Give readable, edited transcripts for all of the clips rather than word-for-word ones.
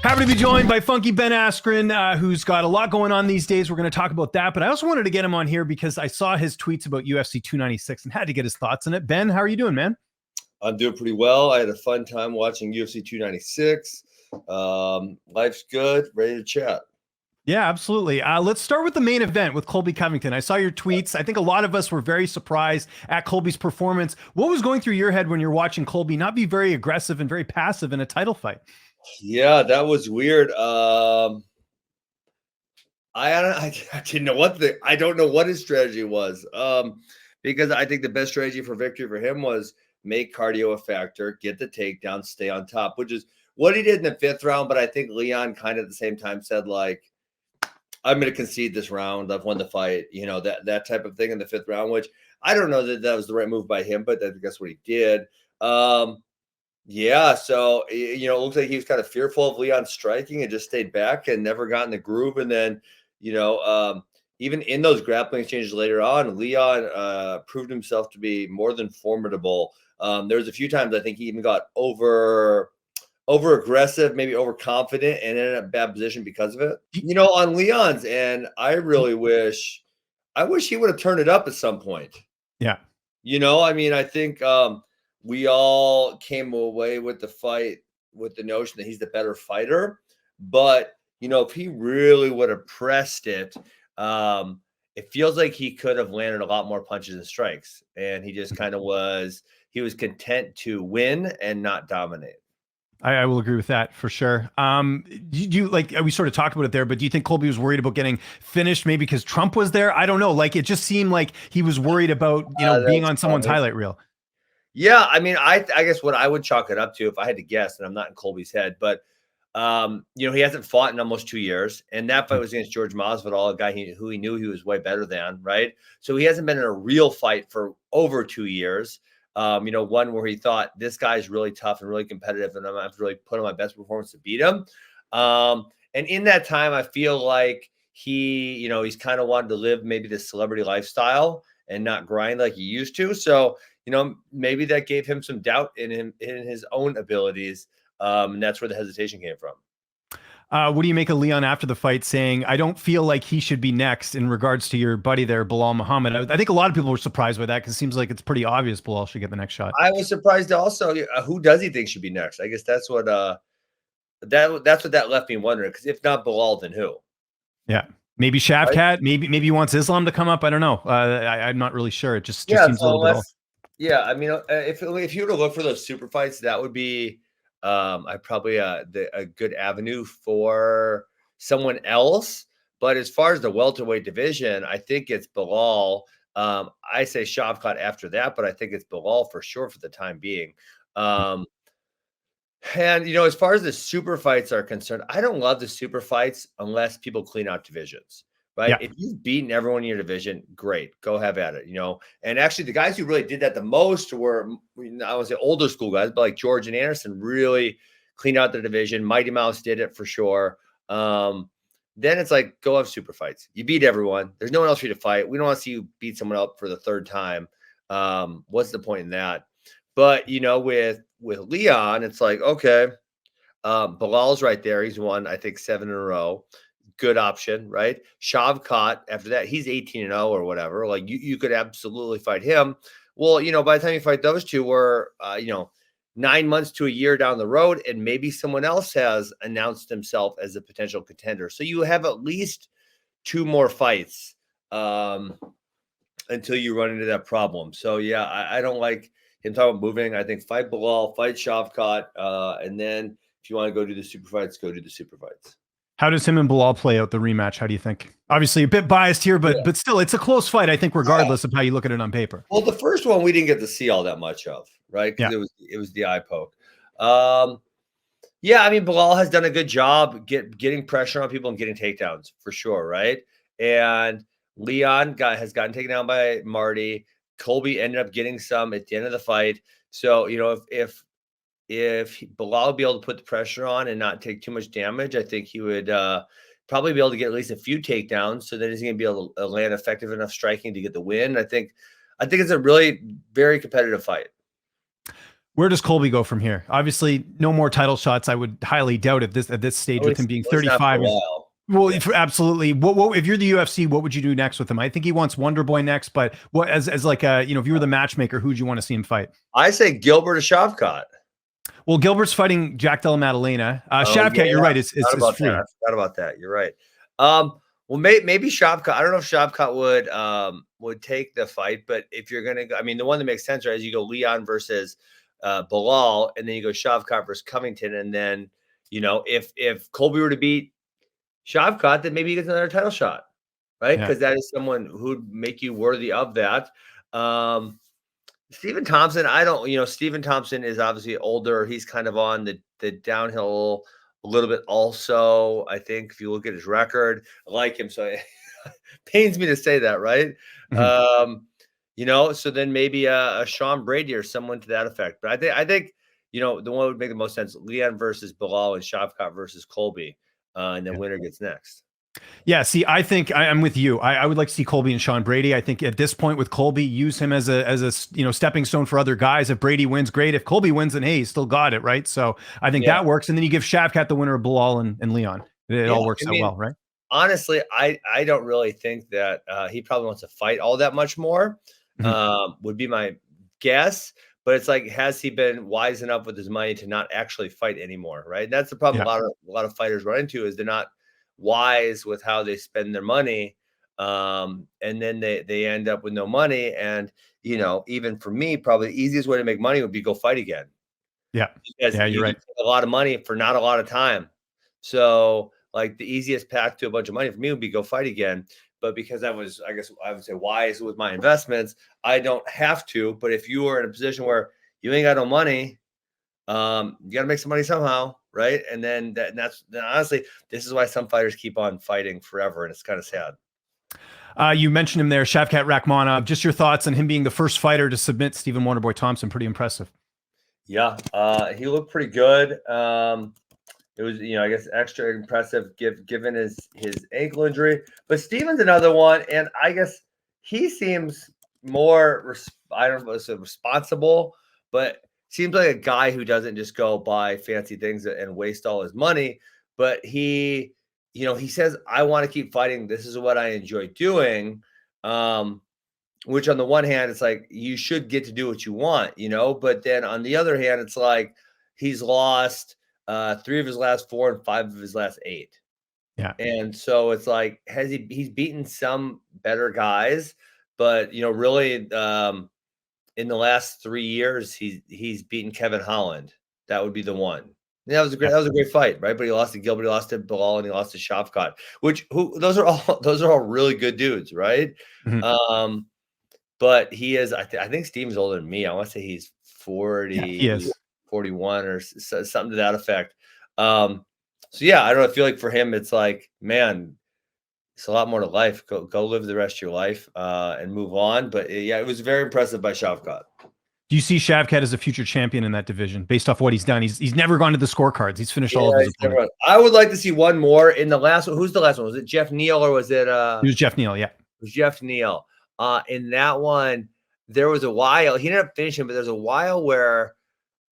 Happy to be joined by Funky Ben Askren, who's got a lot going on these days. We're going to talk about that, but I also wanted to get him on here because I saw his tweets about UFC 296 and had to get his thoughts on it. Ben, how are you doing, man? I'm doing pretty well. I had a fun time watching UFC 296. Life's good. Ready to chat. Yeah, absolutely. Let's start with the main event with Colby Covington. I saw your tweets. I think a lot of us were very surprised at Colby's performance. What was going through your head when you're watching Colby not be very aggressive and very passive in a title fight? Yeah, that was weird. I didn't know I don't know what his strategy was. Because I think the best strategy for victory for him was make cardio a factor, get the takedown, stay on top, which is what he did in the fifth round. But I think Leon kind of at the same time said, like, I'm going to concede this round. I've won the fight, that type of thing in the fifth round, which I don't know that was the right move by him, but that's what he did. Yeah, so, it looks like he was kind of fearful of Leon striking and just stayed back and never got in the groove. And then, even in those grappling exchanges later on, Leon proved himself to be more than formidable. There was a few times I think he even got over aggressive, maybe overconfident, and ended up in a bad position because of it. On Leon's end, I really wish he would have turned it up at some point. Yeah. I think we all came away with the fight with the notion that he's the better fighter. But, if he really would have pressed it, it feels like he could have landed a lot more punches and strikes. And he just kind of was content to win and not dominate. I will agree with that for sure. We sort of talked about it there, but do you think Colby was worried about getting finished maybe because Trump was there? I don't know. Like, it just seemed like he was worried about, being on someone's highlight reel. Yeah. I guess what I would chalk it up to, if I had to guess, and I'm not in Colby's head, but, he hasn't fought in almost 2 years. And that fight was against George Masvidal, a guy who he knew he was way better than, right? So he hasn't been in a real fight for over 2 years. One where he thought this guy's really tough and really competitive, and I'm going to have to really put on my best performance to beat him. And in that time, I feel like he's kind of wanted to live maybe the celebrity lifestyle and not grind like he used to. So, maybe that gave him some doubt in his own abilities. And that's where the hesitation came from. What do you make of Leon after the fight saying, I don't feel like he should be next in regards to your buddy there, Belal Muhammad? I think a lot of people were surprised by that because it seems like it's pretty obvious Belal should get the next shot. I was surprised also. Who does he think should be next? I guess that's what that left me wondering, because if not Belal, then who? Yeah. Maybe Shavkat. Right? Maybe he wants Islam to come up. I don't know. I'm not really sure. It just seems a little bit off. Yeah. If you were to look for those super fights, that would be probably a good avenue for someone else. But as far as the welterweight division, I think it's Belal. I say Shavkat after that, but I think it's Belal for sure for the time being. And as far as the super fights are concerned, I don't love the super fights unless people clean out divisions, right? Yeah. If you've beaten everyone in your division, great, go have at it, And actually, the guys who really did that the most were, I would say, older school guys, but like George and Anderson really cleaned out their division. Mighty Mouse did it for sure. Then it's like, go have super fights. You beat everyone. There's no one else for you to fight. We don't want to see you beat someone up for the third time. What's the point in that? But, with Leon, it's like, okay, Belal's right there. He's won, I think, 7 in a row. Good option, right? Shavkat, after that, he's 18-0 or whatever. Like, you could absolutely fight him. Well, by the time you fight those two, we're, 9 months to a year down the road, and maybe someone else has announced himself as a potential contender. So you have at least 2 more fights until you run into that problem. So, yeah, I don't like him talking about moving. I think fight Belal, fight Shavkat, and then if you want to go do the super fights, go do the super fights. How does him and Belal play out the rematch? How do you think? Obviously, a bit biased here, but still, it's a close fight, I think, regardless of how you look at it on paper. Well, the first one we didn't get to see all that much of, right? Because it was the eye poke. Belal has done a good job getting pressure on people and getting takedowns for sure, right? And Leon has gotten taken down by Marty. Colby ended up getting some at the end of the fight. So, if Belal would be able to put the pressure on and not take too much damage, I think he would probably be able to get at least a few takedowns. So that he's going to be able to land effective enough striking to get the win. I think it's a really very competitive fight. Where does Colby go from here? Obviously, no more title shots. I would highly doubt at this stage with him being 35. Well, Yeah. absolutely. What if you're the UFC? What would you do next with him? I think he wants Wonder Boy next, but what as like a if you were the matchmaker, who'd you want to see him fight? I say Gilbert or Shavkat. Well, Gilbert's fighting Jack Della Maddalena. Shavkat, yeah, you're right. Is free. I forgot about that. You're right. Well, maybe Shavkat. I don't know if Shavkat would take the fight, but if you're gonna go, I mean, the one that makes sense, right, is you go Leon versus Belal, and then you go Shavkat versus Covington, and then if Colby were to beat Shavkat, then maybe he gets another title shot, right? Because that is someone who'd make you worthy of that. Stephen Thompson, Stephen Thompson is obviously older. He's kind of on the downhill a little bit also. I think if you look at his record, I like him. So it pains me to say that, right? So then maybe a Sean Brady or someone to that effect. But I think the one that would make the most sense, Leon versus Belal and Shavkat versus Colby. And then winner gets next. Yeah, see, I think I'm with you. I would like to see Colby and Sean Brady. I think at this point with Colby, use him as a stepping stone for other guys. If Brady wins, great. If Colby wins, then hey, he's still got it, right? So I think that works. And then you give Shavkat the winner of Belal and Leon. It all works out well, right? Honestly, I don't really think that he probably wants to fight all that much more. Would be my guess. But it's like, has he been wise enough with his money to not actually fight anymore, right? And that's the problem a lot of fighters run into, is they're not wise with how they spend their money. And then they end up with no money. And, even for me, probably the easiest way to make money would be go fight again. Yeah. Because you're right. A lot of money for not a lot of time. So like the easiest path to a bunch of money for me would be go fight again. But because I would say wise with my investments, I don't have to. But if you are in a position where you ain't got no money, you got to make some money somehow, right? And then honestly, this is why some fighters keep on fighting forever, and it's kind of sad. You mentioned him there, Shavkat Rakhmonov. Just your thoughts on him being the first fighter to submit Stephen Wonderboy Thompson. Pretty impressive. Yeah, he looked pretty good. It was, I guess, extra impressive given his ankle injury. But Steven's another one, and I guess he seems more, I don't know, responsible, but seems like a guy who doesn't just go buy fancy things and waste all his money. But he says, I want to keep fighting. This is what I enjoy doing. Which on the one hand, it's like, you should get to do what you want, But then on the other hand, it's like he's lost 3 of his last 4 and 5 of his last 8. Yeah. And so it's like, he's beaten some better guys, but really in the last 3 years, he's beaten Kevin Holland. That would be the one. And that was a great fight, right? But he lost to Gilbert, he lost to Belal, and he lost to Shavkat, those are all really good dudes, right? But he is, I think Steven's older than me. I want to say he's 40. Yeah, he is. 41 or something to that effect. So yeah, I don't know. I feel like for him, it's like, man, it's a lot more to life. Go live the rest of your life and move on. But yeah, it was very impressive by Shavkat. Do you see Shavkat as a future champion in that division based off what he's done? He's never gone to the scorecards. He's finished all of his opponents. I would like to see one more in the last one. Who's the last one? Was it Jeff Neal or was it? It was Jeff Neal. Yeah, it was Jeff Neal. In that one, there was a while he ended up finishing, but there's a while where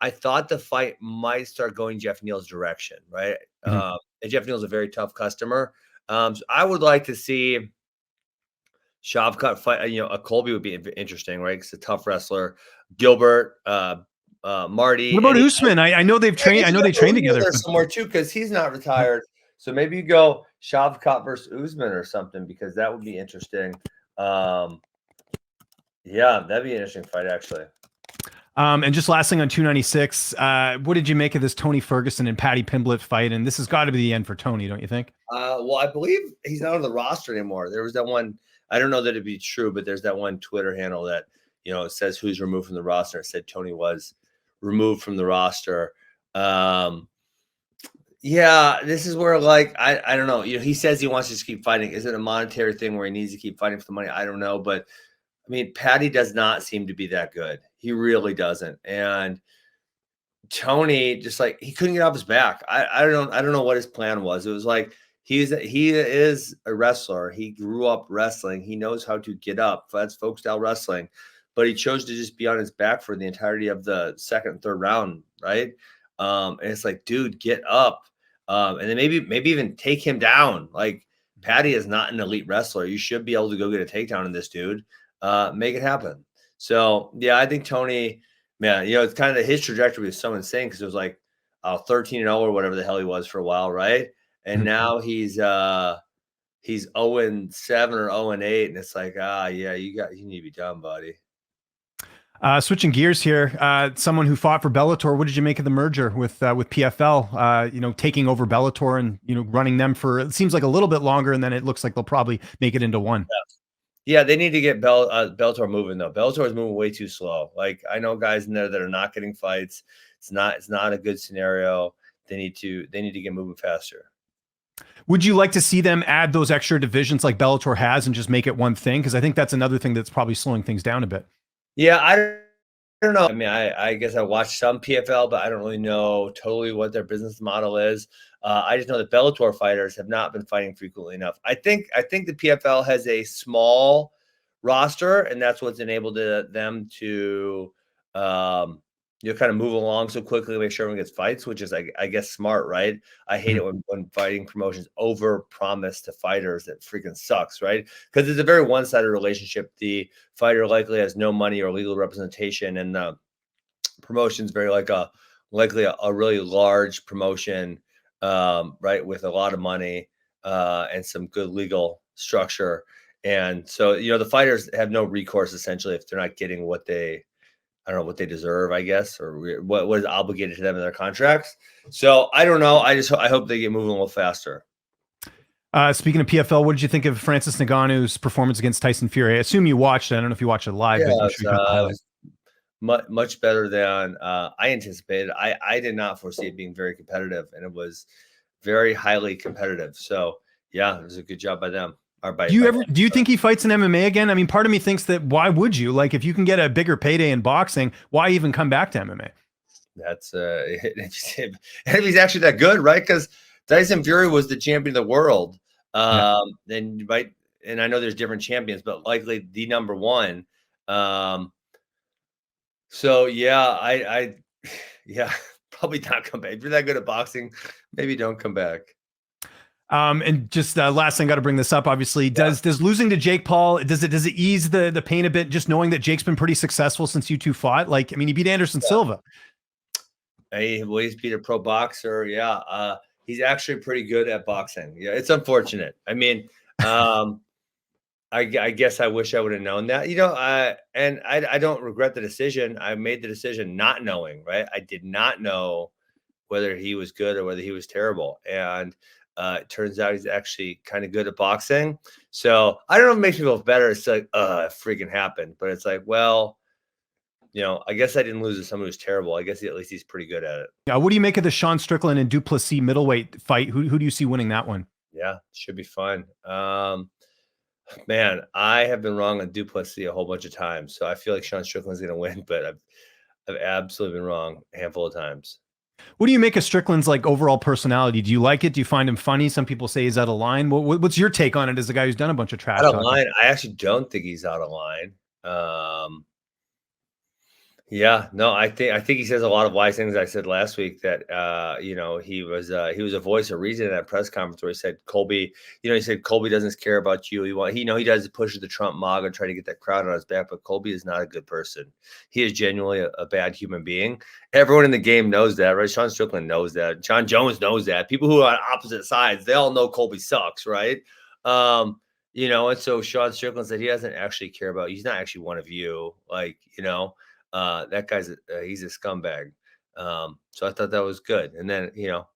I thought the fight might start going Jeff Neal's direction, right? And Jeff Neal's a very tough customer. So I would like to see Shavkat fight. A Colby would be interesting, right? Because a tough wrestler. Gilbert, Marty. What about Usman? I know they've trained. I know they train together somewhere too, because he's not retired. So maybe you go Shavkat versus Usman or something, because that would be interesting. Yeah, that'd be an interesting fight, actually. And just last thing on 296, what did you make of this Tony Ferguson and Paddy Pimblett fight? And this has got to be the end for Tony, don't you think? Well, I believe he's not on the roster anymore. There was that one, I don't know that it'd be true, but there's that one Twitter handle that, it says who's removed from the roster. It said Tony was removed from the roster. Yeah, this is where, like, I don't know. He says he wants to just keep fighting. Is it a monetary thing where he needs to keep fighting for the money? I don't know. But, I mean, Paddy does not seem to be that good. He really doesn't. And Tony, just like, he couldn't get off his back. I don't know what his plan was. It was like, he is a wrestler. He grew up wrestling. He knows how to get up. That's folk style wrestling. but he chose to just be on his back for the entirety of the second and third round, right? And it's like, dude, get up. And then maybe even take him down. Like, Paddy is not an elite wrestler. You should be able to go get a takedown in this dude. Make it happen. So yeah, I think Tony, man, it's kind of his trajectory was so insane because it was like 13-0 or whatever the hell he was for a while, right? And now he's 0-7 or 0-8, and it's like, yeah, you need to be done, buddy. Switching gears here, someone who fought for Bellator. What did you make of the merger with PFL? Taking over Bellator and running them for, it seems like, a little bit longer, and then it looks like they'll probably make it into one. Yeah, they need to get Bellator moving though. Bellator is moving way too slow. Like, I know guys in there that are not getting fights. It's not a good scenario. They need to get moving faster. Would you like to see them add those extra divisions like Bellator has and just make it one thing? Because I think that's another thing that's probably slowing things down a bit. Yeah, I don't know. I mean, I guess I watched some PFL, but I don't really know totally what their business model is. I just know that Bellator fighters have not been fighting frequently enough. I think the PFL has a small roster, and that's what's enabled them to kind of move along so quickly, make sure everyone gets fights, which is, I guess, smart, right? I hate it when fighting promotions over promise to fighters. That freaking sucks, right? Because it's a very one-sided relationship. The fighter likely has no money or legal representation, and the promotion's very likely a really large promotion, right, with a lot of money and some good legal structure. And so, the fighters have no recourse essentially if they're not getting what they deserve, I guess, or what is obligated to them in their contracts. So I don't know. I hope they get moving a little faster. Speaking of PFL, what did you think of Francis Ngannou's performance against Tyson Fury? I assume you watched it. I don't know if you watched it live, but I'm sure you got the highlights. Much better than I anticipated. I did not foresee it being very competitive, and it was very highly competitive. So yeah, it was a good job by them. Do you think he fights in MMA again? I mean, part of me thinks that why would you? Like, if you can get a bigger payday in boxing, why even come back to MMA? That's if he's actually that good, right? Because Tyson Fury was the champion of the world. Then you might, and I know there's different champions, but likely the number one. So yeah, probably not come back. If you're that good at boxing, maybe don't come back. And just last thing, got to bring this up. Obviously, does losing to Jake Paul, does it ease the pain a bit? Just knowing that Jake's been pretty successful since you two fought. Like, I mean, he beat Anderson Silva. He's beat a pro boxer. Yeah, he's actually pretty good at boxing. Yeah, it's unfortunate. I mean, I guess I wish I would have known that. And I don't regret the decision. I made the decision not knowing. Right, I did not know whether he was good or whether he was terrible, and it turns out he's actually kind of good at boxing. So I don't know if it makes me feel better. It's like, it freaking happened. But it's like, well, I guess I didn't lose to someone who's terrible. I guess at least he's pretty good at it. Yeah. What do you make of the Sean Strickland and Du Plessis middleweight fight? Who do you see winning that one? Yeah, should be fun. Man, I have been wrong on Du Plessis a whole bunch of times. So I feel like Sean Strickland's going to win, but I've absolutely been wrong a handful of times. What do you make of Strickland's overall personality? Do you like it? Do you find him funny? Some people say he's out of line. What's your take on it as a guy who's done a bunch of trash talking? Out of line? I actually don't think he's out of line. Yeah, no, I think he says a lot of wise things. I said last week that he was a voice of reason in that press conference where he said Colby, he said Colby doesn't care about you. He does push the Trump MAGA, try to get that crowd on his back, but Colby is not a good person. He is genuinely a bad human being. Everyone in the game knows that, right? Sean Strickland knows that. John Jones knows that. People who are on opposite sides, they all know Colby sucks, right? And so Sean Strickland said he doesn't actually care about you. He's not actually one of you, that guy's he's a scumbag. So I thought that was good. And then,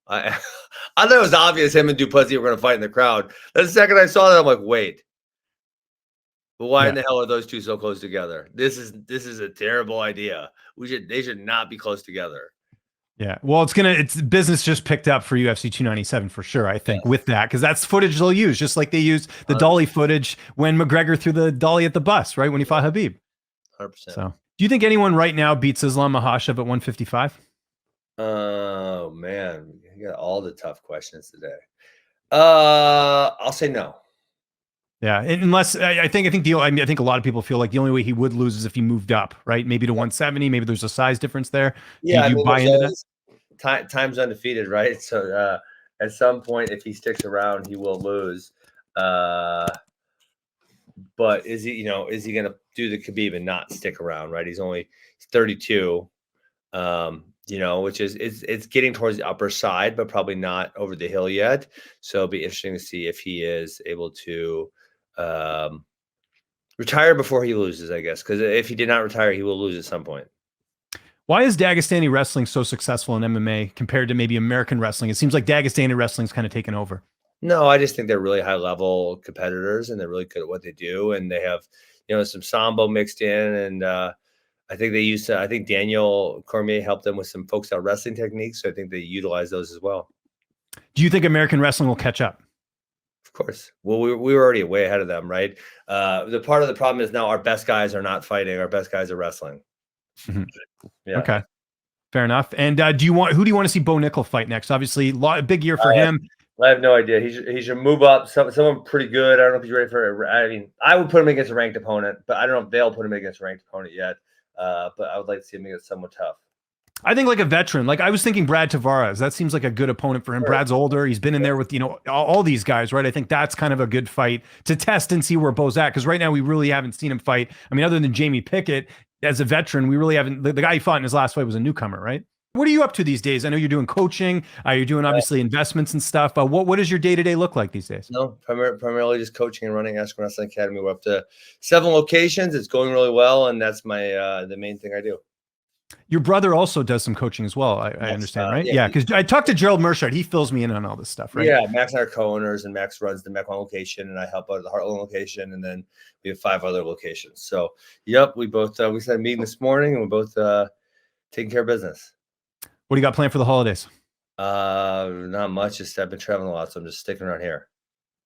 I thought it was obvious him and Du Plessis were going to fight in the crowd. The second I saw that, I'm like, wait, but why in the hell are those two so close together? This is a terrible idea. They should not be close together. Yeah. Well, it's business just picked up for UFC 297 for sure, I think, with that, because that's footage they'll use, just like they used the dolly footage when McGregor threw the dolly at the bus, right? When he fought Khabib. 100%. So do you think anyone right now beats Islam Makahchev at 155? Oh man, you got all the tough questions today. I'll say no. Yeah, unless I think I mean, I think a lot of people feel like the only way he would lose is if he moved up, right? Maybe to 170. Maybe there's a size difference there. Yeah, I You mean, buy there's into that? always time's undefeated, right? So at some point, if he sticks around, he will lose. But is he, is he going to do the Khabib and not stick around, right? He's 32, which is it's getting towards the upper side, but probably not over the hill yet. So it'll be interesting to see if he is able to retire before he loses, I guess. Because if he did not retire, he will lose at some point. Why is Dagestani wrestling so successful in MMA compared to maybe American wrestling? It seems like Dagestani wrestling's kind of taken over. No, I just think they're really high level competitors and they're really good at what they do. And they have, some Sambo mixed in. And I think I think Daniel Cormier helped them with some folk style wrestling techniques. So I think they utilize those as well. Do you think American wrestling will catch up? Of course. Well, we were already way ahead of them, right? The part of the problem is now our best guys are not fighting. Our best guys are wrestling. Mm-hmm. Yeah. Okay. Fair enough. And who do you want to see Bo Nickal fight next? Obviously, big year for him. I have no idea. He should move up. Someone pretty good. I don't know if he's ready for it. I mean, I would put him against a ranked opponent, but I don't know if they'll put him against a ranked opponent yet. But I would like to see him against someone tough. I think like a veteran. Like I was thinking Brad Tavares. That seems like a good opponent for him. Sure. Brad's older. He's been in there with, all these guys, right? I think that's kind of a good fight to test and see where Bo's at. Because right now we really haven't seen him fight. I mean, other than Jamie Pickett as a veteran, we really haven't. The guy he fought in his last fight was a newcomer, right? What are you up to these days? I know you're doing coaching. You're doing obviously investments and stuff. What does your day-to-day look like these days? No, primarily just coaching and running Askren Wrestling Academy. We're up to 7 locations. It's going really well, and that's my the main thing I do. Your brother also does some coaching as well. I understand, right? Yeah, because I talked to Gerald Mershard. He fills me in on all this stuff, right? Yeah, Max and I are co-owners, and Max runs the Mequon location, and I help out at the Heartland location, and then we have 5 other locations. So, yep, we both we had a meeting this morning, and we're both taking care of business. What do you got planned for the holidays? Not much. Just I've been traveling a lot, so I'm just sticking around here.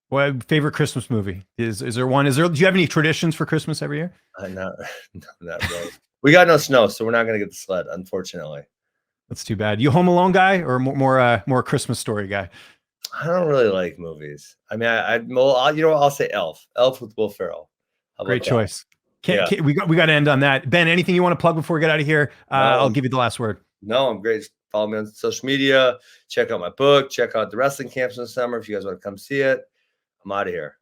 Well, favorite Christmas movie? Is there one? Do you have any traditions for Christmas every year? Not really. We got no snow, so we're not going to get the sled, unfortunately. That's too bad. You Home Alone guy or more Christmas Story guy? I don't really like movies. I mean, I'll say Elf. Elf with Will Ferrell. Great choice. We got to end on that. Ben, anything you want to plug before we get out of here? I'll give you the last word. No, I'm great. Just follow me on social media. Check out my book. Check out the wrestling camps in the summer if you guys want to come see it. I'm out of here.